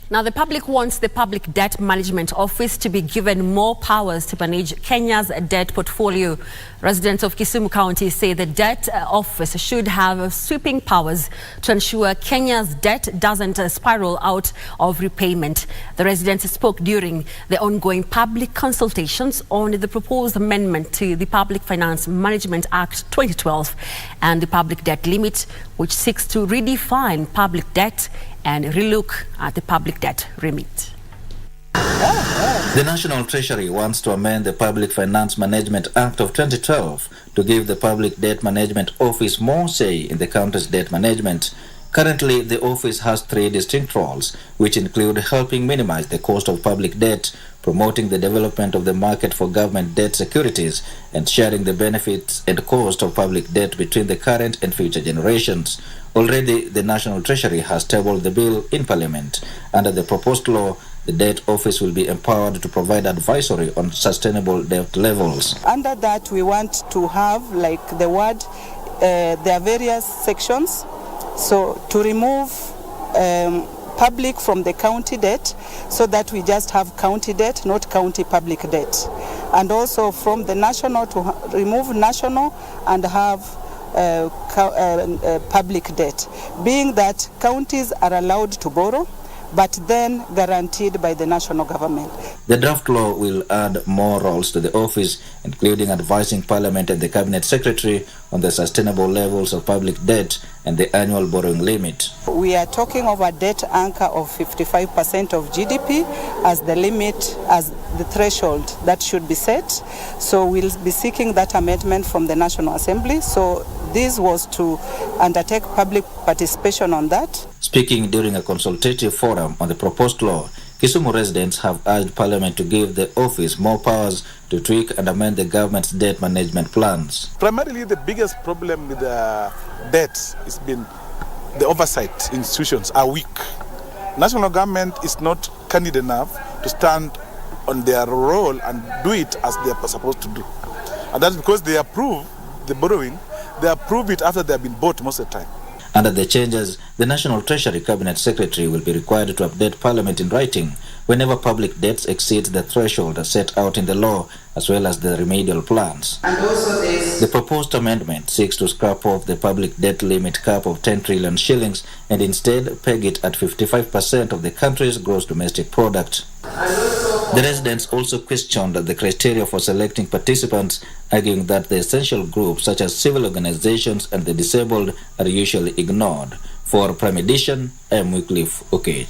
Now, the public wants the Public Debt Management Office to be given more powers to manage Kenya's debt portfolio. Residents of Kisumu County say the debt office should have sweeping powers to ensure Kenya's debt doesn't spiral out of repayment. The residents spoke during the ongoing public consultations on the proposed amendment to the Public Finance Management Act 2012 and the public debt limit, which seeks to redefine public debt and relook at the public debt remit. The National Treasury wants to amend the Public Finance Management Act of 2012 to give the Public Debt Management Office more say in the country's debt management. Currently, the office has three distinct roles, which include helping minimize the cost of public debt, promoting the development of the market for government debt securities, and sharing the benefits and cost of public debt between the current and future generations. Already, the National Treasury has tabled the bill in Parliament. Under the proposed law, the Debt Office will be empowered to provide advisory on sustainable debt levels. Under that, we want to have, like the word, there are various sections. So to remove public from the county debt, so that we just have county debt, not county public debt. And also from the national to remove national and have public debt, being that counties are allowed to borrow, but then guaranteed by the national government. The draft law will add more roles to the office, including advising Parliament and the Cabinet Secretary on the sustainable levels of public debt and the annual borrowing limit. We are talking of a debt anchor of 55% of GDP as the limit, as the threshold that should be set. So we'll be seeking that amendment from the National Assembly. So this was to undertake public participation on that. Speaking during a consultative forum on the proposed law, Kisumu residents have urged Parliament to give the office more powers to tweak and amend the government's debt management plans. Primarily, the biggest problem with the debt has been the oversight institutions are weak. National government is not candid enough to stand on their role and do it as they are supposed to do. And that's because they approve the borrowing, they approve it after they have been bought most of the time. Under the changes, the National Treasury Cabinet Secretary will be required to update Parliament in writing whenever public debts exceed the threshold set out in the law, as well as the remedial plans. And also the proposed amendment seeks to scrap off the public debt limit cap of 10 trillion shillings and instead peg it at 55% of the country's gross domestic product. The residents also questioned the criteria for selecting participants, arguing that the essential groups such as civil organizations and the disabled are usually ignored. For Prime Edition, I am Wycliffe Okech.